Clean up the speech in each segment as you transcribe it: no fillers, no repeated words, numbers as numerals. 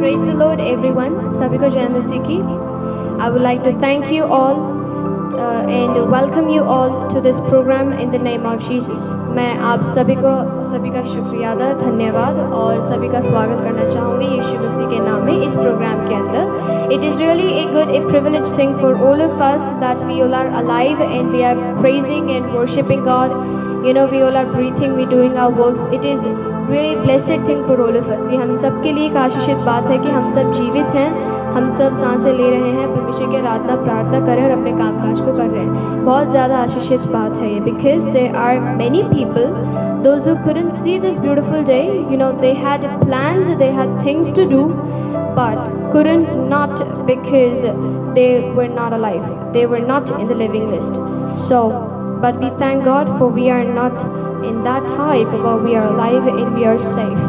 Praise the Lord everyone. सभी को जय मसीह की. I would like to thank you all and welcome you all to this program in the name of Jesus. मैं आप सभी का शुक्रिया अदा धन्यवाद और सभी का स्वागत करना चाहूँगी यीशु मसीह के नाम में इस प्रोग्राम के अंदर. It is really a privileged thing for all of us that we all are alive and we are praising and worshiping God. You know, we all are breathing, we doing our works. It is really blessed thing for all of us. ये हम सब के लिए एक आशीषित बात है कि हम सब जीवित हैं, हम सब सांसें ले रहे हैं, परमेश्वर की आराधना प्रार्थना कर रहे हैं और अपने कामकाज को कर रहे हैं. बहुत ज़्यादा आशीषित बात है ये. Because there are many people, those who couldn't see this beautiful day, you know, they had plans, they had things to do, but couldn't not because they were not alive. They were not in the living list. So, but we thank God for we are not in that type, but we are alive and we are safe.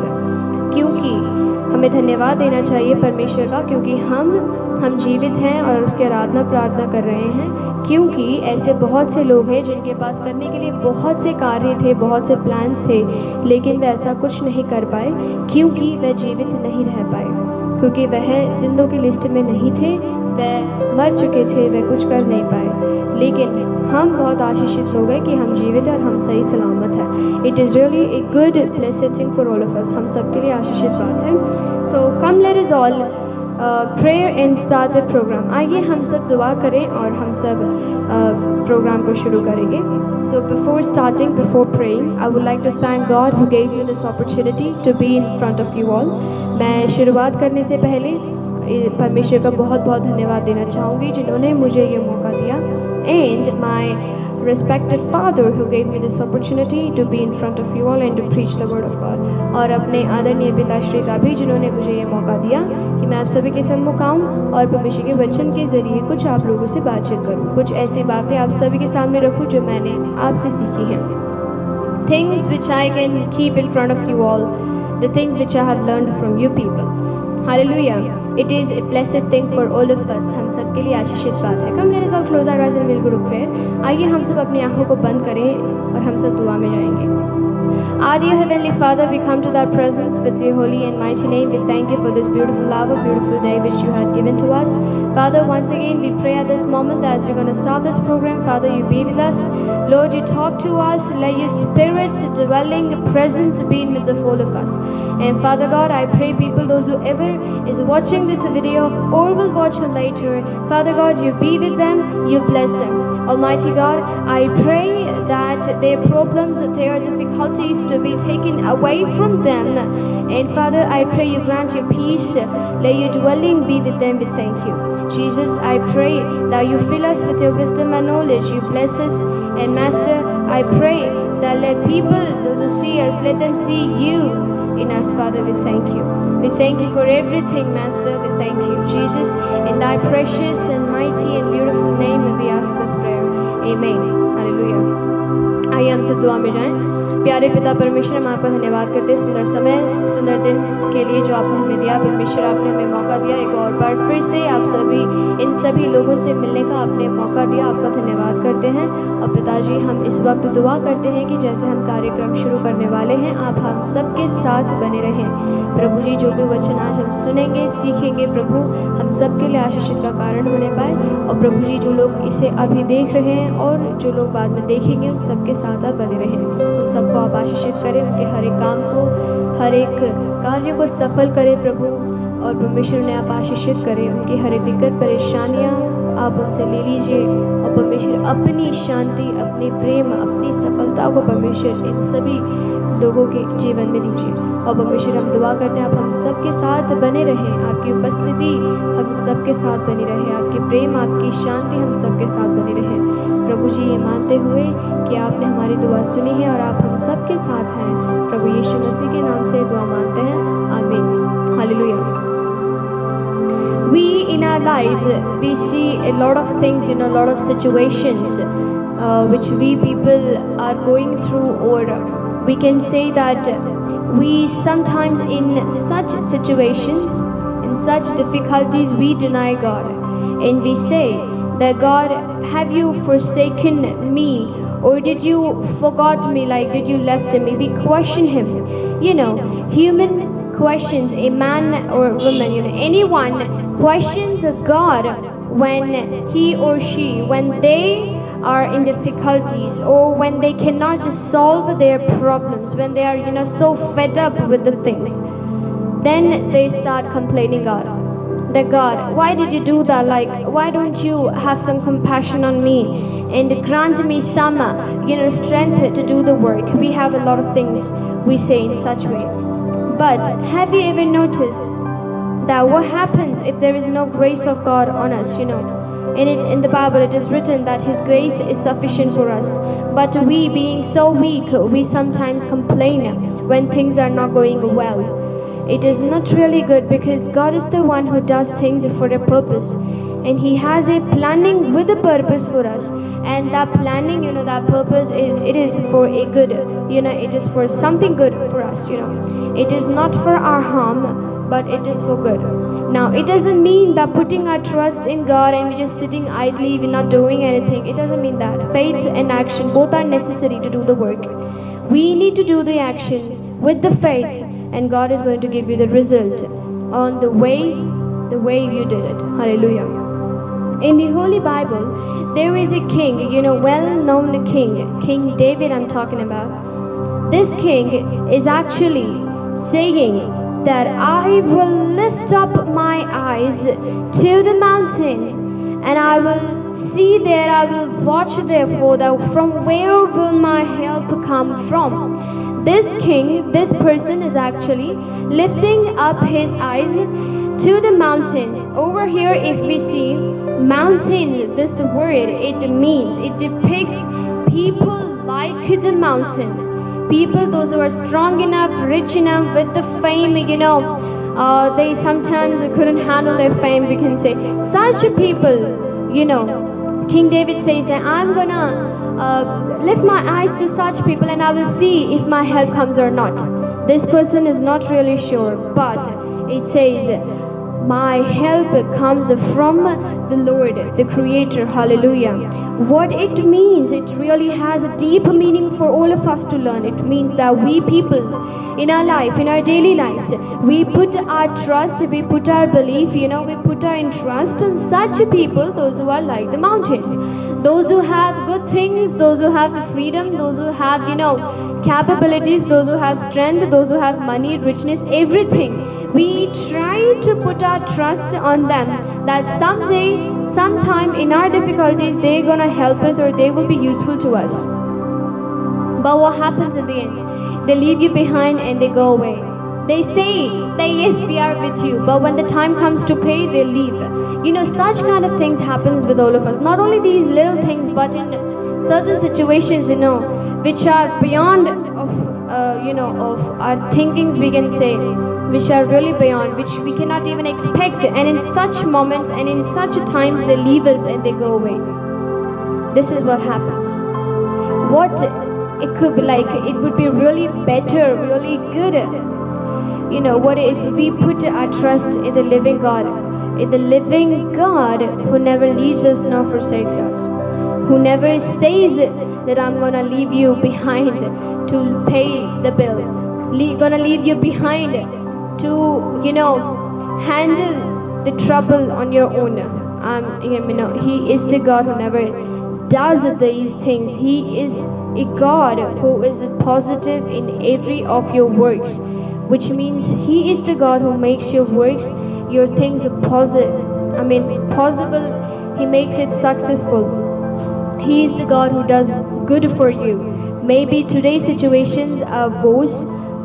क्योंकि हमें धन्यवाद देना चाहिए परमेश्वर का, क्योंकि हम जीवित हैं और उसकी आराधना प्रार्थना कर रहे हैं. क्योंकि ऐसे बहुत से लोग हैं जिनके पास करने के लिए बहुत से कार्य थे, बहुत से प्लान्स थे, लेकिन वे ऐसा कुछ नहीं कर पाए क्योंकि वह जीवित नहीं रह पाए, क्योंकि वह जिंदों की लिस्ट में नहीं थे, वह मर चुके थे, वह कुछ कर नहीं पाए. लेकिन हम बहुत आशीषित लोग हैं कि हम जीवित हैं और हम सही सलामत हैं. It is really a good blessed thing for all of us. हम सब के लिए आशीषित बात है. So come let us all prayer and start the programme. आइए हम सब दुआ करें और हम सब प्रोग्राम को शुरू करेंगे. So before praying I would like to thank God who gave you this opportunity to be in front of you all. मैं शुरुआत करने से पहले परमेश्वर का बहुत बहुत धन्यवाद देना चाहूँगी जिन्होंने मुझे ये मौका दिया. And my respected father who gave me this opportunity to be in front of you all and to preach the word of God. और अपने आदरणीय पिताश्री का भी जिन्होंने मुझे ये मौका दिया कि मैं आप सभी के सम्मुख आऊँ और परमेश्वर के वचन के ज़रिए कुछ आप लोगों से बातचीत करूँ, कुछ ऐसी बातें आप सभी के सामने रखूँ जो मैंने आपसे सीखी हैं. Things which I can keep in front of you all, the things which I have learned from you people. Hallelujah. It is a blessed thing for all of us. हम सब के लिए आशीषित बात है. Come let us all close our eyes and we'll go to prayer. आइए हम सब अपनी आँखों को बंद करें और हम सब दुआ में जाएंगे. Our dear Heavenly Father, we come to thy presence with your holy and mighty name. We thank you for this beautiful hour, beautiful day which you had given to us. Father, once again we pray at this moment that as we're going to start this program, Father, you be with us. Lord, you talk to us. Let your Spirit's dwelling presence be in midst of all of us. And Father God, I pray people, those who ever is watching this video or will watch it later, Father God, you be with them, you bless them. Almighty God, I pray that their problems, their difficulties to be taken away from them. And Father, I pray you grant your peace. Let your dwelling be with them. We thank you. Jesus, I pray that you fill us with your wisdom and knowledge. You bless us. And Master, I pray that let people, those who see us, let them see you in us. Father, we thank you. We thank you for everything, Master. We thank you, Jesus. In thy precious and mighty and beautiful name we ask this prayer. Amen. Hallelujah. आइए हम सब दुआ में जाएं. प्यारे पिता परमेश्वर, हम आपका धन्यवाद करते हैं सुंदर समय, सुंदर दिन के लिए जो आपने हमें दिया. परमेश्वर, आपने हमें मौका दिया एक और बार फिर से आप सभी इन सभी लोगों से मिलने का आपने मौका दिया. आपका धन्यवाद करते हैं. और पिताजी, हम इस वक्त दुआ करते हैं कि जैसे हम कार्यक्रम शुरू करने वाले हैं, आप हम सबके साथ बने रहें. प्रभु जी, जो भी वचन आज हम सुनेंगे, सीखेंगे, प्रभु हम सब के लिए आशीषित का कारण होने पाए. और प्रभु जी, जो लोग इसे अभी देख रहे हैं और जो लोग बाद में देखेंगे, उन सबके साथ आप बने रहें. उन सबको आप आशीषित करें, उनके हर एक काम को, हर एक कार्य को सफल करें प्रभु. और परमेश्वर ने आप आशीषित करें. उनकी हर एक दिक्कत परेशानियाँ आप उनसे ले लीजिए. और परमेश्वर अपनी शांति, अपनी प्रेम, अपनी सफलता को परमेश्वर इन सभी लोगों के जीवन में दीजिए. और परमेश्वर, हम दुआ करते हैं आप हम सब के साथ बने रहें. आपकी उपस्थिति हम सब के साथ बनी रहे. आपकी प्रेम, आपकी शांति हम सब के साथ बनी रहे. प्रभु जी, ये मानते हुए कि आपने हमारी दुआ सुनी है और आप हम सब के साथ हैं, प्रभु यीशु मसीह के नाम से दुआ मांगते हैं. आमीन. Hallelujah. We in our lives, we see a lot of things, a lot of situations which we people are going through, or we can say that we sometimes in such situations, in such difficulties, we deny God and we say that God, have you forsaken me, or did you forgot me, like did you left me? We question him. Human questions, a man or woman, anyone questions God when he or she, when they are in difficulties, or when they cannot just solve their problems, when they are so fed up with the things, then they start complaining God, that God, why did you do that? Like, why don't you have some compassion on me and grant me some strength to do the work? We have a lot of things we say in such way. But have you ever noticed that what happens if there is no grace of God on us? In the Bible it is written that His grace is sufficient for us. But we, being so weak, we sometimes complain when things are not going well. It is not really good, because God is the one who does things for a purpose, and He has a planning with a purpose for us. And that planning, that purpose, it is for a good, it is for something good for us. It is not for our harm, but it is for good. Now, it doesn't mean that putting our trust in God and we're just sitting idly, we're not doing anything. It doesn't mean that. Faith and action both are necessary to do the work. We need to do the action with the faith, and God is going to give you the result on the way you did it. Hallelujah. In the Holy Bible, there is a king, well-known king, King David I'm talking about. This king is actually saying that I will lift up my eyes to the mountains, and I will see there, I will watch therefore, that from where will my help come from? This king, this person is actually lifting up his eyes to the mountains. Over here, if we see mountain, this word, it depicts people like the mountain. People, those who are strong enough, rich enough, with the fame, they sometimes couldn't handle their fame, we can say. Such people, King David says that I'm gonna lift my eyes to such people, and I will see if my help comes or not. This person is not really sure, but it says, my help comes from the Lord, the Creator. Hallelujah. What it means, it really has a deep meaning for all of us to learn. It means that we people in our life, in our daily lives, we put our trust, we put our belief, we put our trust in such people, those who are like the mountains. Those who have good things, those who have the freedom, those who have, capabilities, those who have strength, those who have money, richness, everything. We try to put our trust on them, that someday, sometime in our difficulties, they're gonna help us or they will be useful to us. But what happens in the end? They leave you behind and they go away. They say that yes, we are with you, but when the time comes to pay, they leave. Such kind of things happens with all of us. Not only these little things, but in certain situations, which are beyond of our thinkings, we can say, which are really beyond, which we cannot even expect. And in such moments and in such times, they leave us and they go away. This is what happens. What it could be like, it would be really better, really good. What if we put our trust in the living God, in the living God who never leaves us nor forsakes us, who never says that I'm gonna leave you behind to pay the bill, gonna leave you behind to handle the trouble on your own. He is the God who never does these things. He is a God who is positive in every of your works, which means He is the God who makes your works, your things possible. He makes it successful. He is the God who does good for you. Maybe today's situations are woes.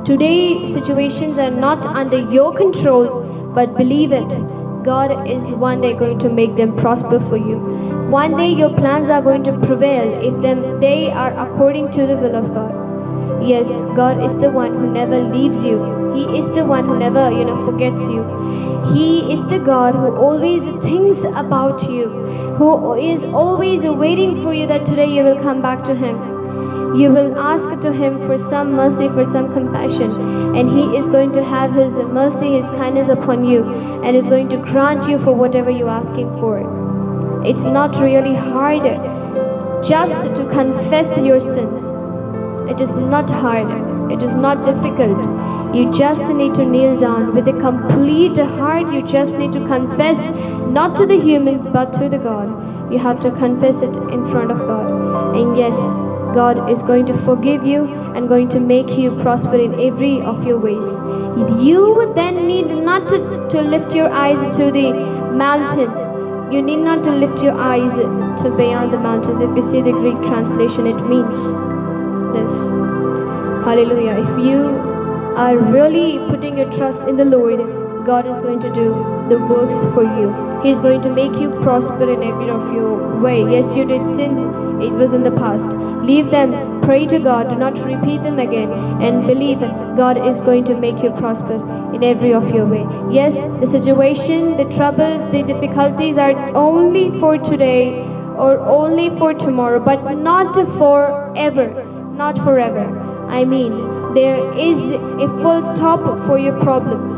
Today's situations are not under your control, but believe it, God is one day going to make them prosper for you. One day your plans are going to prevail if they are according to the will of God. Yes, God is the one who never leaves you. He is the one who never, forgets you. He is the God who always thinks about you, who is always waiting for you that today you will come back to Him. You will ask to Him for some mercy, for some compassion, and He is going to have His mercy, His kindness upon you, and is going to grant you for whatever you're asking for. It's not really hard just to confess your sins. It is not hard. It is not difficult. You just need to kneel down with a complete heart. You just need to confess, not to the humans but to the God. You have to confess it in front of God. And yes, God is going to forgive you and going to make you prosper in every of your ways. You then need not to lift your eyes to the mountains. You need not to lift your eyes to beyond the mountains. If you see the Greek translation, it means this. Hallelujah. If you are really putting your trust in the Lord, God is going to do the works for you. He is going to make you prosper in every of your way. Yes, you did sins. It was in the past. Leave them. Pray to God. Do not repeat them again. And believe God is going to make you prosper in every of your way. Yes, the situation, the troubles, the difficulties are only for today or only for tomorrow, but not forever. Not forever. I mean, there is a full stop for your problems.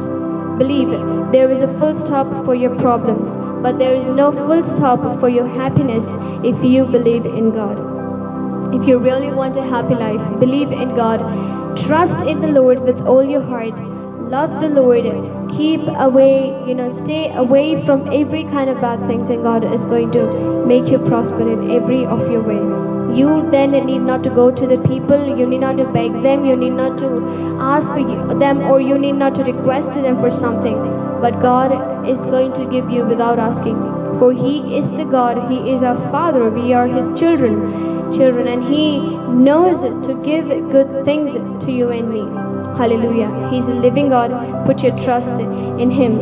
Believe it. There is a full stop for your problems, but there is no full stop for your happiness if you believe in God. If you really want a happy life, believe in God. Trust in the Lord with all your heart. Love the Lord. Keep away, stay away from every kind of bad things, and God is going to make you prosper in every of your way. You then need not to go to the people. You need not to beg them. You need not to ask them, or you need not to request them for something. But God is going to give you without asking. For He is the God. He is our Father. We are His children, and He knows to give good things to you and me. Hallelujah. He's a living God. Put your trust in Him.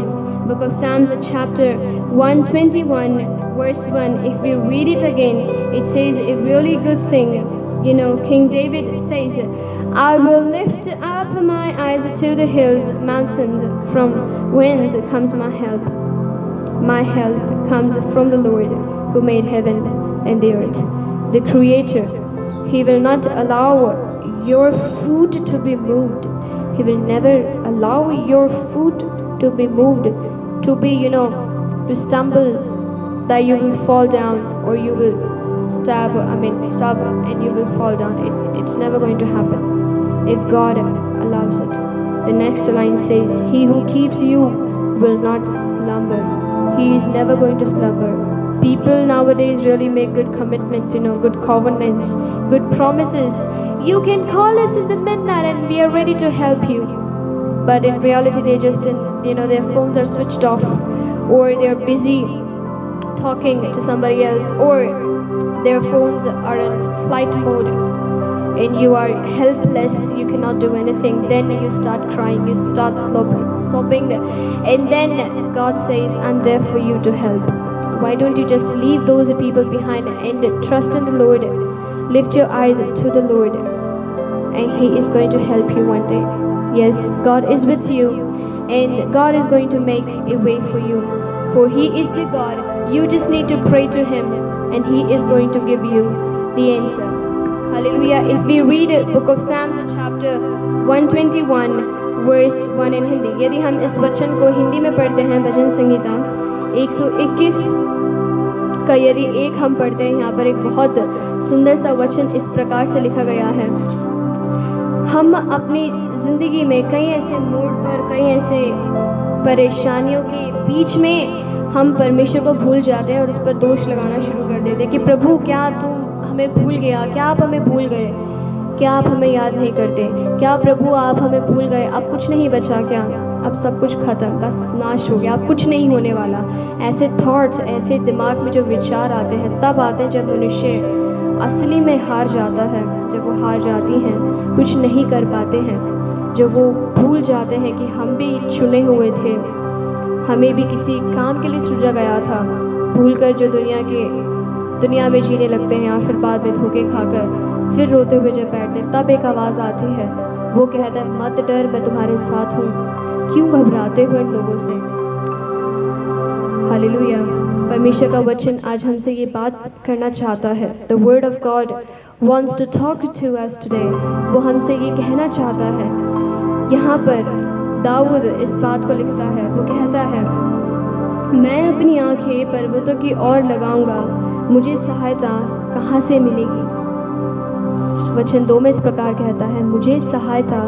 Book of Psalms chapter 121 verse 1. If we read it again, it says a really good thing. King David says, I will lift up my eyes to the hills, mountains, from whence comes my help. My help comes from the Lord who made heaven and the earth. The Creator. He will not allow your foot to be moved. He will never allow your foot to be moved, to be, to stumble, that you will fall down, or you will stop and you will fall down. It's never going to happen if God allows it. The next line says, He who keeps you will not slumber. He is never going to slumber. People nowadays really make good commitments, good covenants, good promises. You can call us in the midnight and we are ready to help you. But in reality, they just, their phones are switched off, or they're busy talking to somebody else, or their phones are in flight mode, and you are helpless. You cannot do anything. Then you start crying, you start sobbing, and then God says, I'm there for you to help. Why don't you just leave those people behind and trust in the Lord? Lift your eyes to the Lord, and He is going to help you one day. Yes, God is with you, and God is going to make a way for you. For He is the God. You just need to pray to Him, and He is going to give you the answer. Hallelujah. If we read book of Psalms chapter 121 verse 1 in Hindi, यदि हम इस वचन को हिंदी में पढ़ते हैं, भजन संहिता 121 का यदि एक हम पढ़ते हैं, यहाँ पर एक बहुत सुंदर सा वचन इस प्रकार से लिखा गया है। हम अपनी ज़िंदगी में कई ऐसे मोड़ पर, कई ऐसे परेशानियों के बीच में हम परमेश्वर को भूल जाते हैं और उस पर दोष लगाना शुरू कर देते हैं कि प्रभु, क्या तू हमें भूल गया? क्या आप हमें भूल गए? क्या आप हमें याद नहीं करते? क्या प्रभु आप हमें भूल गए? अब कुछ नहीं बचा क्या? अब सब कुछ ख़त्म, बस नाश हो गया, अब कुछ नहीं होने वाला। ऐसे थॉट्स, ऐसे दिमाग में जो विचार आते हैं, तब आते हैं जब मनुष्य असली में हार जाता है, जब वो हार जाती हैं, कुछ नहीं कर पाते हैं, जब वो भूल जाते हैं कि हम भी चुने हुए थे, हमें भी किसी काम के लिए सृजा गया था, भूलकर जो दुनिया में जीने लगते हैं, और फिर बाद में धोखे खाकर फिर रोते हुए जब बैठते हैं, तब एक आवाज़ आती है, वो कहता है, मत डर, मैं तुम्हारे साथ हूँ। क्यों घबराते हो इन लोगों से? हालेलुया। परमेश्वर का वचन आज हमसे ये बात करना चाहता है। The word of God wants to talk to us today. वो हमसे ये कहना चाहता है। यहाँ पर दाऊद इस बात को लिखता है, वो कहता है, मैं अपनी आंखें पर्वतों की ओर लगाऊंगा, मुझे सहायता कहाँ से मिलेगी? वचन 2 में इस प्रकार कहता है, मुझे सहायता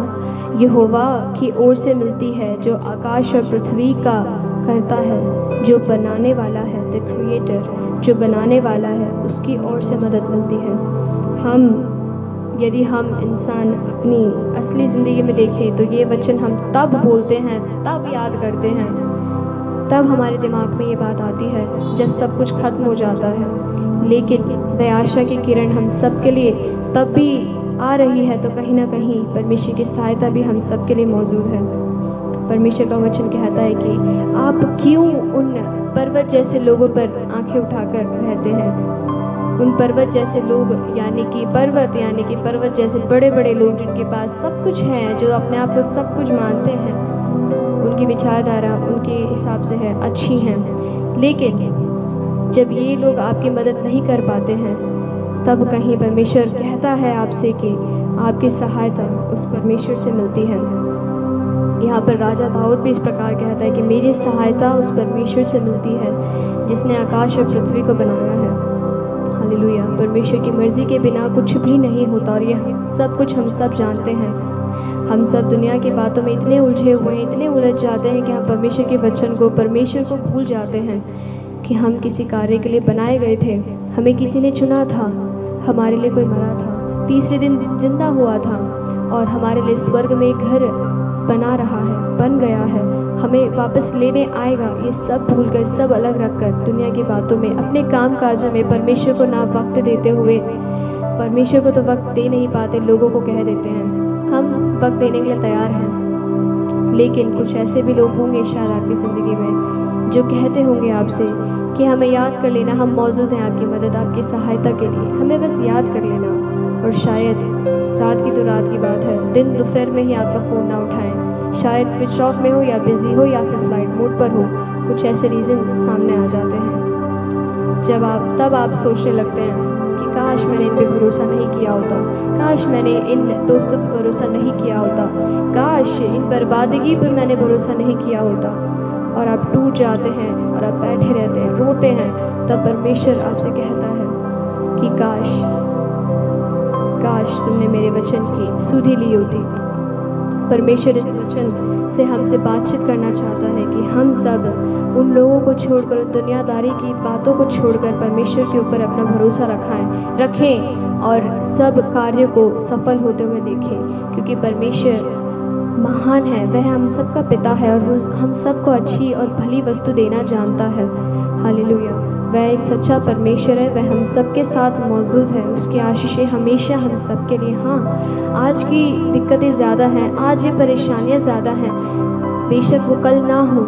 यहोवा की ओर से मिलती है जो आकाश और पृथ्वी का करता है, जो बनाने वाला है, द क्रिएटर, जो बनाने वाला है, उसकी ओर से मदद मिलती है। यदि हम इंसान अपनी असली ज़िंदगी में देखें तो ये वचन हम तब बोलते हैं, तब याद करते हैं, तब हमारे दिमाग में ये बात आती है जब सब कुछ खत्म हो जाता है। लेकिन वह आशा की किरण हम सब के लिए तब भी आ रही है तो कहीं ना कहीं परमेश्वर की सहायता भी हम सब के लिए मौजूद है। परमेश्वर का वचन कहता है कि आप क्यों उन पर्वत जैसे लोगों पर आंखें उठाकर रहते हैं। उन पर्वत जैसे लोग यानी कि पर्वत जैसे बड़े बड़े लोग जिनके पास सब कुछ है, जो अपने आप को सब कुछ मानते हैं, उनकी विचारधारा उनके हिसाब से है, अच्छी हैं। लेकिन जब ये लोग आपकी मदद नहीं कर पाते हैं तब कहीं परमेश्वर कहता है आपसे कि आपकी सहायता उस परमेश्वर से मिलती है। यहाँ पर राजा दाऊद भी इस प्रकार कहता है कि मेरी सहायता उस परमेश्वर से मिलती है जिसने आकाश और पृथ्वी को बनाया है। हालेलुया। परमेश्वर की मर्ज़ी के बिना कुछ भी नहीं होता और यह सब कुछ हम सब जानते हैं। हम सब दुनिया की बातों में इतने उलझे हुए हैं, इतने उलझ जाते हैं कि हम परमेश्वर के वचन को, परमेश्वर को भूल जाते हैं कि हम किसी कार्य के लिए बनाए गए थे, हमें किसी ने चुना था, हमारे लिए कोई मरा था, तीसरे दिन जिंदा हुआ था और हमारे लिए स्वर्ग में एक घर बना रहा है, बन गया है, हमें वापस लेने आएगा। ये सब भूलकर, सब अलग रखकर दुनिया की बातों में, अपने काम काजों में परमेश्वर को ना वक्त देते हुए, परमेश्वर को तो वक्त दे नहीं पाते, लोगों को कह देते हैं हम वक्त देने के लिए तैयार हैं। लेकिन कुछ ऐसे भी लोग होंगे शायद आपकी ज़िंदगी में जो कहते होंगे आपसे कि हमें याद कर लेना, हम मौजूद हैं आपकी मदद, आपकी सहायता के लिए, हमें बस याद कर लेना। और शायद रात की तो रात की बात है, दिन दोपहर में ही आपका फ़ोन ना उठाएं, शायद स्विच ऑफ में हो या बिज़ी हो या फिर फ्लाइट मोड पर हो, कुछ ऐसे रीज़न सामने आ जाते हैं तब आप सोचने लगते हैं कि काश मैंने इन पे भरोसा नहीं किया होता, काश मैंने इन दोस्तों पर भरोसा नहीं किया होता, काश इन बर्बादगी पर मैंने भरोसा नहीं किया होता। और आप टूट जाते हैं और आप बैठे रहते हैं, रोते हैं। तब परमेश्वर आपसे कहता है कि काश तुमने मेरे वचन की सुधि ली होती। परमेश्वर इस वचन से हमसे बातचीत करना चाहता है कि हम सब उन लोगों को छोड़कर, उन दुनियादारी की बातों को छोड़कर परमेश्वर के ऊपर अपना भरोसा रखें और सब कार्यों को सफल होते हुए देखें, क्योंकि परमेश्वर महान है, वह हम सबका पिता है और वो हम सबको अच्छी और भली वस्तु देना जानता है। हालेलुया। वह एक सच्चा परमेश्वर है, वह हम सबके साथ मौजूद है, उसकी आशीषें हमेशा हम सब के लिए। हाँ, आज की दिक्कतें ज़्यादा हैं, आज ये परेशानियाँ ज़्यादा हैं, बेशक वो कल ना हो,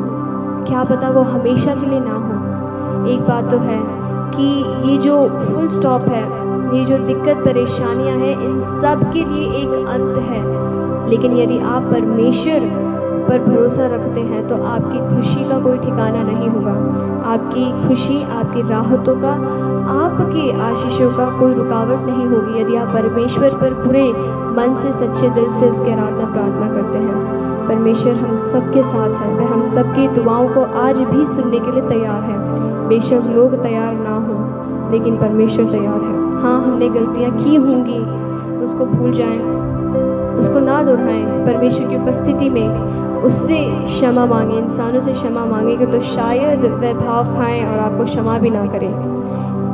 क्या पता वो हमेशा के लिए ना हो। एक बात तो है कि ये जो फुल स्टॉप है, ये जो दिक्कत परेशानियाँ हैं, इन सब के लिए एक अंत है। लेकिन यदि आप परमेश्वर पर भरोसा रखते हैं तो आपकी खुशी का कोई ठिकाना नहीं होगा। आपकी खुशी, आपकी राहतों का, आपके आशीषों का कोई रुकावट नहीं होगी यदि आप परमेश्वर पर पूरे मन से, सच्चे दिल से उसकी आराधना प्रार्थना करते हैं। परमेश्वर हम सबके साथ है, वह हम सबकी दुआओं को आज भी सुनने के लिए तैयार है। बेशक लोग तैयार ना हो, लेकिन परमेश्वर तैयार है। हाँ, हमने गलतियाँ की होंगी, उसको भूल जाएं, उसको ना दोहराएं, परमेश्वर की उपस्थिति में उससे क्षमा मांगे, इंसानों से क्षमा मांगेंगे तो शायद वह भाव खाएं और आपको क्षमा भी ना करें।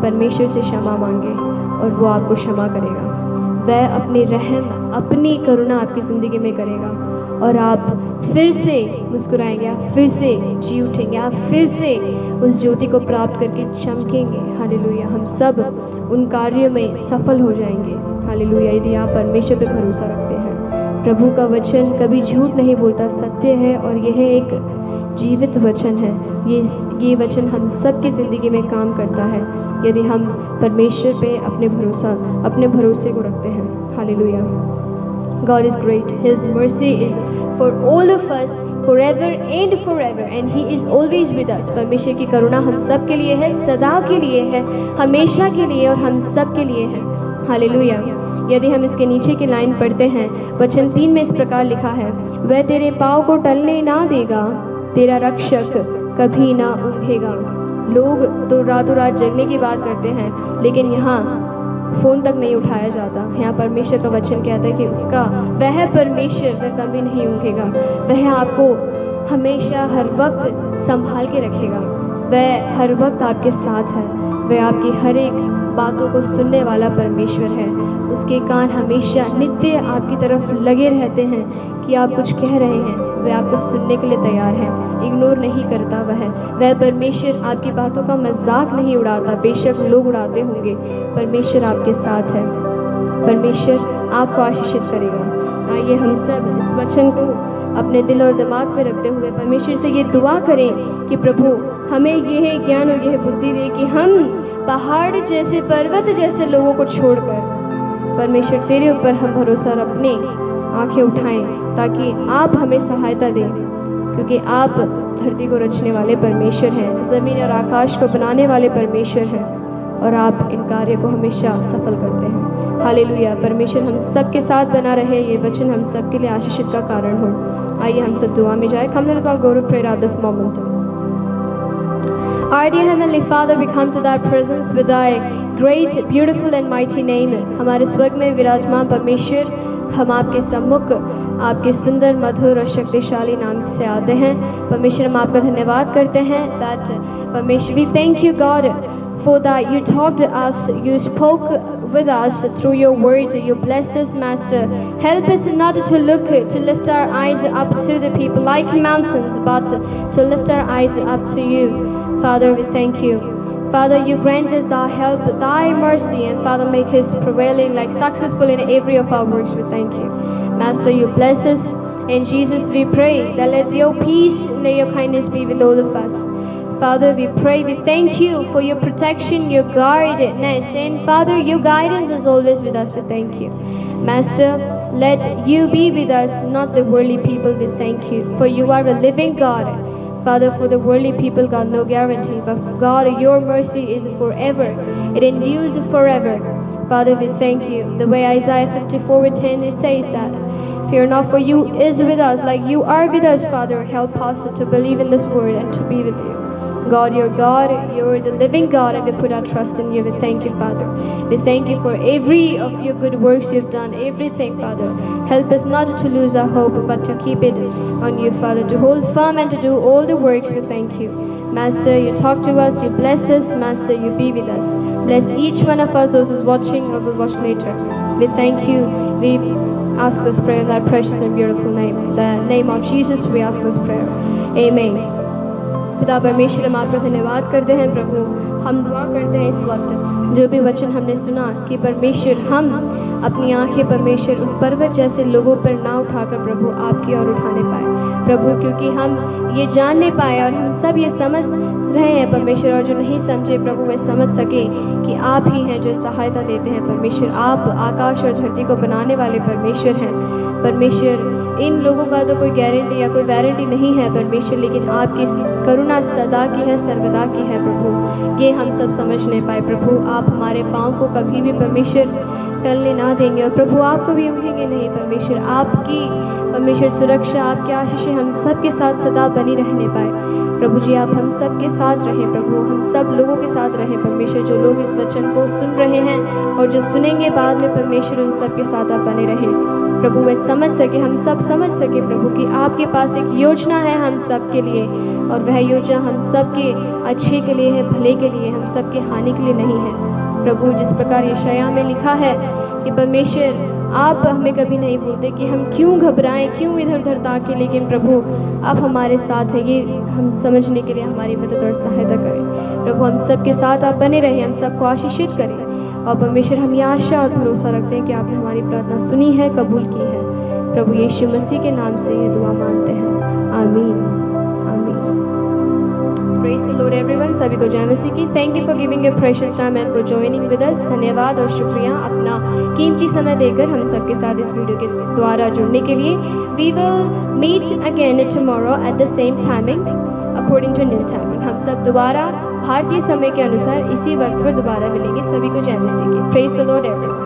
परमेश्वर से क्षमा मांगे और वो आपको क्षमा करेगा। वह अपनी रहम, अपनी करुणा आपकी ज़िंदगी में करेगा और आप फिर से मुस्कुराएंगे, आप फिर से जी उठेंगे, आप फिर से उस ज्योति को प्राप्त करके चमकेंगे। हालेलुया। हम सब उन कार्यों में सफल हो जाएंगे। हालेलुया। यदि आप परमेश्वर पर भरोसा रखते हैं, प्रभु का वचन कभी झूठ नहीं बोलता, सत्य है और यह एक जीवित वचन है। ये वचन हम सब की ज़िंदगी में काम करता है यदि हम परमेश्वर पे अपने भरोसे को रखते हैं। Hallelujah. God is great. His mercy is for all of us forever and forever and He is always with us. परमेश्वर की करुणा हम सब के लिए है, सदा के लिए है, हमेशा के लिए और हम सब के लिए है। हालेलुया। यदि हम इसके नीचे की लाइन पढ़ते हैं, वचन 3 में इस प्रकार लिखा है, वह तेरे पाँव को टलने ना देगा, तेरा रक्षक कभी ना ऊँघेगा। लोग तो रातों रात जगने की बात करते हैं, लेकिन यहाँ फ़ोन तक नहीं उठाया जाता। यहाँ परमेश्वर का वचन कहता है कि उसका वह परमेश्वर वह कभी नहीं ऊँघेगा, वह आपको हमेशा हर वक्त संभाल के रखेगा, वह हर वक्त आपके साथ है, वह आपकी हर एक बातों को सुनने वाला परमेश्वर है। उसके कान हमेशा नित्य आपकी तरफ लगे रहते हैं कि आप कुछ कह रहे हैं, वह आपको सुनने के लिए तैयार है, इग्नोर नहीं करता। वह परमेश्वर आपकी बातों का मजाक नहीं उड़ाता, बेशक लोग उड़ाते होंगे, परमेश्वर आपके साथ है, परमेश्वर आपको आशीषित करेगा। आइए हम सब इस वचन को अपने दिल और दिमाग में रखते हुए परमेश्वर से ये दुआ करें कि प्रभु हमें यह ज्ञान और यह बुद्धि दे कि हम पहाड़ जैसे, पर्वत जैसे लोगों को छोड़कर परमेश्वर तेरे ऊपर हम भरोसा और अपनी आंखें उठाएं, ताकि आप हमें सहायता दें, क्योंकि आप धरती को रचने वाले परमेश्वर हैं, ज़मीन और आकाश को बनाने वाले परमेश्वर हैं, और आप इन कार्य को हमेशा सफल करते हैं। हालेलुया। परमेश्वर हम सब के साथ बना रहे, ये वचन हम सब के लिए आशीषित का कारण हो। आइए हम सब दुआ में जाए। Come let us all go to prayer at this moment. Our dear Heavenly Father, we come to thy presence with thy great, beautiful and mighty name. हमारे स्वर्ग में विराजमान परमेश्वर, हम आपके सम्मुख आपके सुंदर, मधुर और शक्तिशाली नाम से आते हैं। परमेश्वर हम आपका धन्यवाद करते हैं that परमेश्वर we thank you God for that you talked to us, you spoke with us through your word, you blessed us Master. Help us not to lift our eyes up to the people like mountains, but to lift our eyes up to you. Father, we thank you. Father, you grant us thy help, thy mercy, and Father, make us prevailing, like successful in every of our works. We thank you. Master, you bless us. In Jesus we pray that let your peace, let your kindness be with all of us. Father, we pray, we thank you for your protection, your guidance, and Father, your guidance is always with us. We thank you. Master, let you be with us, not the worldly people. We thank you, for you are a living God. Father, for the worldly people, God, no guarantee, but God, your mercy is forever. It endures forever. Father, we thank you. The way Isaiah 54:10, it says that, fear not, for you is with us, like you are with us, Father. Help us to believe in this word and to be with you. God, you're the living God, and we put our trust in you. We thank you, Father. We thank you for every of your good works you've done, everything, Father. Help us not to lose our hope, but to keep it on you, Father, to hold firm and to do all the works. We thank you. Master, you talk to us, you bless us. Master, you be with us. Bless each one of us, those who's watching or will watch later. We thank you. We ask this prayer in that precious and beautiful name. In the name of Jesus, we ask this prayer. Amen. पिता परमेश्वर, हम आपका धन्यवाद करते हैं प्रभु। हम दुआ करते हैं इस वक्त जो भी वचन हमने सुना कि परमेश्वर हम अपनी आंखें परमेश्वर उन पर्वत जैसे लोगों पर ना उठाकर प्रभु आपकी ओर उठाने पाए प्रभु, क्योंकि हम ये जानने पाए और हम सब ये समझ रहे हैं परमेश्वर, और जो नहीं समझे प्रभु वे समझ सके कि आप ही हैं जो सहायता देते हैं परमेश्वर। आप आकाश और धरती को बनाने वाले परमेश्वर हैं परमेश्वर। इन लोगों का तो कोई गारंटी या कोई वारंटी नहीं है परमेश्वर, लेकिन आपकी करुणा सदा की है, सर्वदा की है प्रभु। ये हम सब समझ नहीं पाए प्रभु। आप हमारे पाँव को कभी भी परमेश्वर टलने ना देंगे, और प्रभु आपको भी ऊँघेंगे नहीं परमेश्वर। आपकी परमेश्वर सुरक्षा, आपकी आशीषें हम सब के साथ सदा बनी रहने पाए प्रभु जी। आप हम सब के साथ रहें प्रभु, हम सब लोगों के साथ रहें परमेश्वर। जो लोग इस वचन को सुन रहे हैं और जो सुनेंगे बाद में परमेश्वर, उन सब के साथ आप बने रहें प्रभु। वे समझ सके, हम सब समझ सके प्रभु कि आपके पास एक योजना है हम सब के लिए, और वह योजना हम सब के अच्छे के लिए है, भले के लिए, हम सब के हानि के लिए नहीं है प्रभु। जिस प्रकार यशायाह में लिखा है कि परमेश्वर आप हमें कभी नहीं बोलते कि हम क्यों घबराएं, क्यों इधर उधर ताकें, लेकिन प्रभु आप हमारे साथ हैं। ये हम समझने के लिए हमारी मदद और सहायता करें प्रभु। हम सब के साथ आप बने रहें, हम सबको आशीषित करें, और परमेश्वर हम ये आशा और भरोसा रखते हैं कि आपने हमारी प्रार्थना सुनी है, कबूल की है प्रभु। यीशु मसीह के नाम से ये दुआ मांगते हैं, आमीन आमीन। Praise the Lord everyone, सभी को जय मसीह की। Thank you for giving your precious time and for joining with us। धन्यवाद और शुक्रिया अपना कीमती समय देकर हम सबके साथ इस वीडियो के द्वारा जुड़ने के लिए। We will meet again tomorrow at the same timing according to Indian timing। हम सब दोबारा भारतीय समय के अनुसार इसी वक्त पर दोबारा मिलेंगे। सभी को जय मसीह की। Praise the Lord everyone।